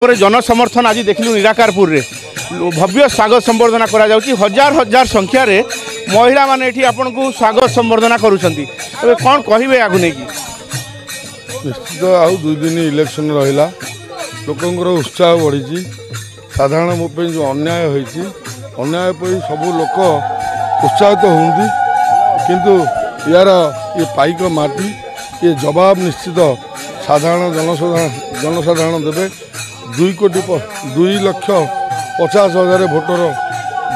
जनसमर्थन आज देखलु निराकारपुर रे भव्य स्वागत संबर्धना करा जाउची हजार हजार संख्या रे महिला माने एठी आपन को स्वागत संबर्धना करूछंती तबे कोन कहिबे आगु नै की निश्चित आउ दुई दिन इलेक्शन रहिला लोकंकर उत्साह बढ़ी साधारण मो पे जो अन्याय होईची अन्याय पे सब लोक उत्साहित होंदी किंतु यार ये पाइक माटी ये जवाब निश्चित साधारण जनसाधारण देवे 2,50,50,000 भोटर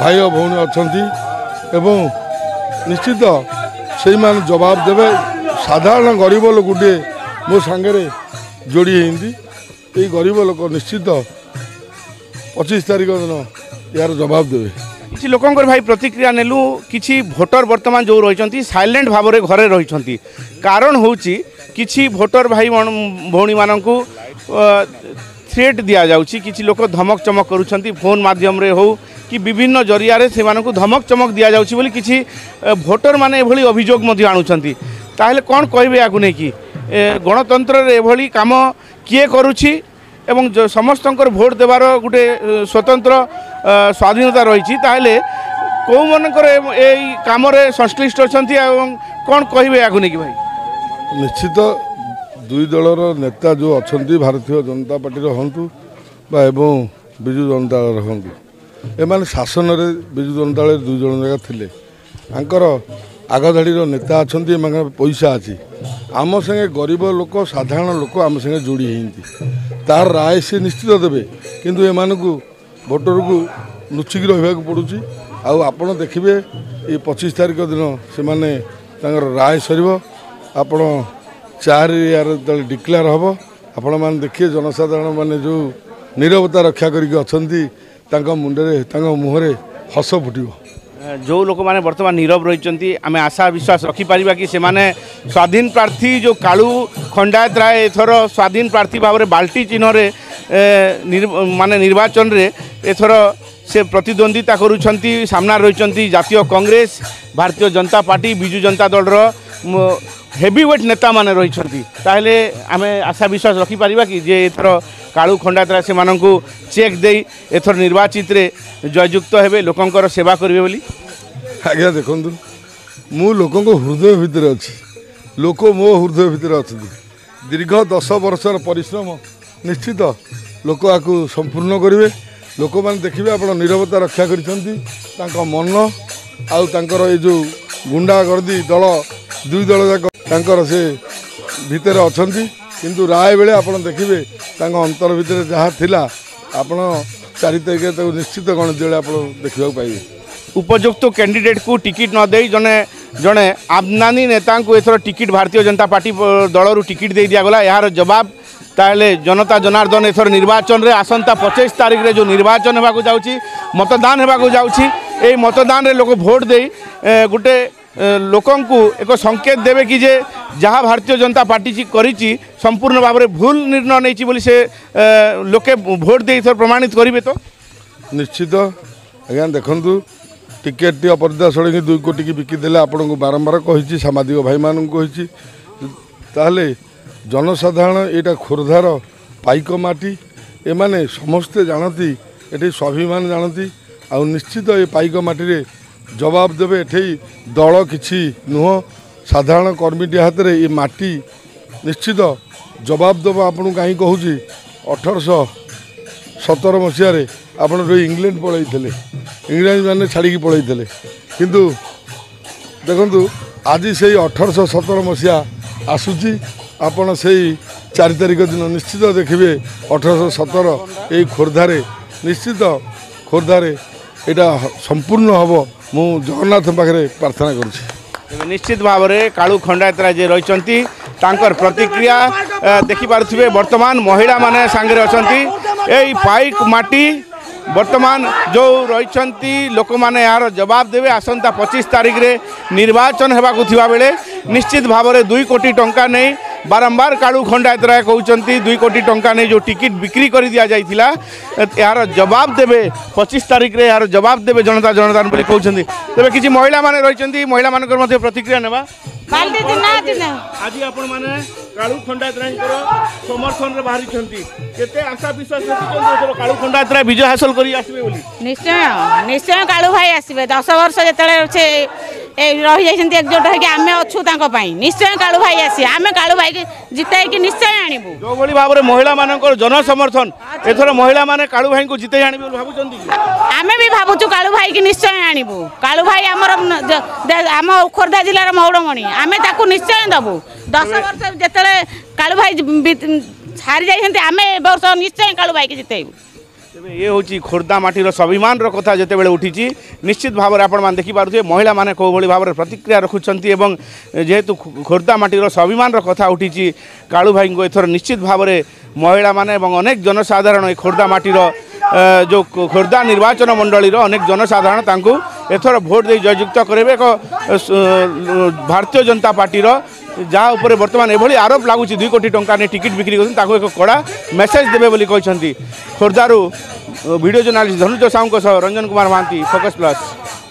भाई भौणी अच्छा निश्चित से जवाब देवे साधारण गरीब लोक मो सांगे जोड़ी ये गरीब लोक निश्चित 25 तारीख दिन यार जवाब देवे किसी लोकंकर भाई प्रतिक्रिया नेलु किसी भोटर वर्तमान जो रही साइलेंट भाव में घरे रही कारण होची किसी भोटर भाई भौणी मानू थ्रेट दि जाउची किसी लोक धमक चमक करुछंती फोन माध्यम रे हो कि विभिन्न जरिया रे से मानकु धमक चमक दि जाउची बोली किसी भोटर माने एभली अभियोग मध्य आणुछंती ताहले कोन कहबे आगु नै कि गणतंत्र रे एभली काम किए करूची एवं समस्तंकर भोट देवार गोटे स्वतंत्र स्वाधीनता रही ताहले कौ मनकर ए काम रे संश्लिष्ट अछंती एवं कोन कहबे आगु नै कि भाई निश्चित दुई दलर नेता जो अच्छा भारतीय जनता पार्टी हूँ एवं विजु जनता दल हूँ एम शासन में विजु जनता दल दुई जन जगह थे आगधाड़ी नेता अच्छा पैसा अच्छी आम संगे गरीब लोक साधारण लोक आम संगे जोड़ी तार राय से निश्चित देवे किंतु एम भोटर को लुचिक रहा पड़ुची आपण देखिए ये 25 तारीख दिन से राय सर आपण 4 यार डिक्लेयर हम आपण मैंने देखिए जनसाधारण माने जो नीरवता रक्षा करके मुंडे मुहरे हस फुटो जो लोक मैंने बर्तमान नीरव रही आम आशा विश्वास रखिपर कि से स्वाधीन प्रार्थी जो कालू खंडायत राय एथर स्वाधीन प्रार्थी भाव में बाल्टी चिन्ह माने निर्वाचन रे एथर से प्रतिद्वंदिता करुछंती सामना रही जातीय कांग्रेस भारतीय जनता पार्टी विजु जनता दल हेवीवेट नेता माने रही ताहले आमे आशा विश्वास रखिपर कि जे एथर कालू खंडायत राय से चेक दे एथर निर्वाचित रे जययुक्त हेबे लोकंकर सेवा करिवे बोली आज्ञा देखु मु लोकों हृदय भितर अच्छी लोक मो हृदय भितर अच्छा दीर्घ 10 वर्षर परिश्रम निश्चित लोक आपको संपूर्ण करेंगे लोक मैंने देखिए आप नीरवता रक्षा कर मन आउर ये जो गुंडागर्दी दल दुई दल जाक से भितर अच्छा किंतु राय बेले आप देखिए अंतर भितर जहाँ थिला आपण 4 तारीख निश्चित गणति बेले आप देखा पाइबे उपयुक्त कैंडिडेट को टिकट न दे जने जने आमदानी नेता को एथर ticket Bharatiya Janata party दलरू ticket दे दिगला यार जवाब ताहले जनता जनार्दन एथर निर्वाचन रे आसंता 25 तारीख रे जो निर्वाचन होगा जाउची मतदान होगा जाउची ए मतदान रे लोक भोट दे गोटे लोकं को एक संकेत देवे कि जे जहाँ भारतीय जनता पार्टी करिची संपूर्ण भाव में भूल निर्णय नहीं बोली से लोके भोट दे प्रमाणित करेंगे तो निश्चित आज्ञा देखु टिकेट टी अपराजिता षड़ी 2 कोटी की बिकिदेले आपन को बारंबार कही सामाजिक भाई मान कही जनसाधारण यहाँ खोर्धार पाइक माटी एमाने समस्ते जानती ये स्वाभिमान जानती आ निश्चित ये पाइक माटी रे जवाब देवे एठे दल किछि नुह साधारण कर्मीटी हाथ में ये माटी निश्चित जवाब देव आपन कहीं कहूँ 1817 मसीह आप इंग्लैंड पलि इंग्रज मैंने छाड़ी पलि किंतु देखु आज से 1817 मसीहा आसूची आपण से 4 तारीख दिन निश्चित देखिए 1817 ये खोर्धारे निश्चित खोर्धारे यहाँ संपूर्ण हम मु जगन्नाथ पाखे प्रार्थना करुँच निश्चित भाव में कालू खंडायत राय जे रही प्रतिक्रिया देखिपे वर्तमान महिला माने सांगे अच्छा पाइक माटी वर्तमान जो रही लोक मैंने यार जवाब देवे आसंता 25 तारीख रे निर्वाचन होगा थिबा बेले निश्चित भाव में 2 कोटी टंका नहीं बारंबार कालू खंडायत राय कहते 2 कोटी टंका नहीं जो टिकट बिक्री कर दि जाइथिला यार जवाब देवे 25 तारीख रे यार जवाब देवे जनता जनार्दन कहते तेज किसी महिला माने रही महिला मानकर प्रतिक्रिया नेबा। ବାଲ୍ଟି ଦିନ ଦିନ ଆଜି ଆପଣମାନେ କାଳୁ ଖଣ୍ଡାୟତରାୟଙ୍କର ସମର୍ଥନରେ ବାହାରିଛନ୍ତି କେତେ ଆଶା ବିଶ୍ୱାସ ରଖିଛନ୍ତି ଏଥର କାଳୁ ଖଣ୍ଡାୟତରାୟ ବିଜୟ ହାସଲ କରି ଆସିବେ ବୋଲି ନିଶ୍ଚୟ ନିଶ୍ଚୟ କାଳୁ ଭାଇ ଆସିବେ 10 ବର୍ଷ ଯେତେବେଳେ ସେ ରହିଯାଇଛନ୍ତି एकजुट ହେଇକି ଆମେ ଅଛୁ ତାଙ୍କ ପାଇଁ ନିଶ୍ଚୟ କାଳୁ ଭାଇ ଆସିବେ ଆମେ କାଳୁ ଭାଇକି ଜିତାଇକି ନିଶ୍ଚୟ ଆଣିବୁ ଯୋଉଭଳି ଭାବରେ ମହିଳାମାନଙ୍କର ଜନସମର୍ଥନ ଏଥର ମହିଳାମାନେ କାଳୁ ଭାଇଙ୍କୁ ଜିତେଇ ଆଣିବେ ବୋଲି ଭାବୁଛନ୍ତି ଆମେ ବି ଭାବୁଛୁ କାଳୁ ଭାଇକି ନିଶ୍ଚୟ ଆଣିବୁ କାଳୁ ଭାଇ ଆମର ଆମ ଖୋର୍ଦ୍ଧା ଜିଲ୍ଲାର ମଉଡ଼ମଣି ଆମେ ତାକୁ ନିଶ୍ଚୟ ଦେବୁ 10 ବର୍ଷ ଯେତେବେଳେ କାଳୁ ଭାଇ ହାରି ଯାଇଛନ୍ତି ଆମେ ଏ ବର୍ଷ ନିଶ୍ଚୟ କାଳୁ ଭାଇକି ଜିତେଇବୁ ତେବେ ଏ ହେଉଛି ଖୋର୍ଦ୍ଧା ମାଟିର ସ୍ୱାଭିମାନର କଥା ଯେତେବେଳେ ଉଠିଛି ନିଶ୍ଚିତ ଭାବରେ ଆପଣମାନେ ଦେଖିପାରୁଥିବେ ମହିଳାମାନେ କେଉଁଭଳି ଭାବରେ ପ୍ରତିକ୍ରିୟା ରଖୁଛନ୍ତି ଏବଂ ଯେହେତୁ ଖୋର୍ଦ୍ଧା ମାଟିର ସ୍ୱାଭିମାନର କଥା ଉଠିଛି କାଳୁ ଭାଇଙ୍କୁ ଏଥର ନିଶ୍ଚିତ ଭାବରେ ମହିଳାମାନେ ଏବଂ ଅନେକ ଜନସାଧାରଣ ଏ ଖୋର୍ଦ୍ଧା ମାଟିର ଯେଉଁ ଖୋର୍ଦ୍ଧା ନିର୍ବାଚନ ମଣ୍ଡଳୀର ଅନେକ ଜନସାଧାରଣ ତାଙ୍କୁ ଏଥର ଭୋଟ ଦେଇ ଜୟଯୁକ୍ତ କରିବେ ଏକ ଭାରତୀୟ ଜନତା ପାର୍ଟିର ଯାହା ଉପରେ ବର୍ତ୍ତମାନ ଏଭଳି ଆରୋପ ଲାଗୁଛି 2 କୋଟି ଟଙ୍କା ନେଇ ଟିକେଟ୍ ବିକ୍ରି କରୁଛନ୍ତି ତାକୁ ଏକ କଡ଼ା ମେସେଜ ଦେବେ ବୋଲି କହିଛନ୍ତି ଖୋର୍ଦ୍ଧାରୁ ଭିଡ଼ିଓ ଜର୍ଣ୍ଣାଲିଷ୍ଟ ଧନୁଜ ସାହୁଙ୍କ ସହ ରଞ୍ଜନ କୁମାର ମହାନ୍ତି ଫୋକସ୍ ପ୍ଲସ୍।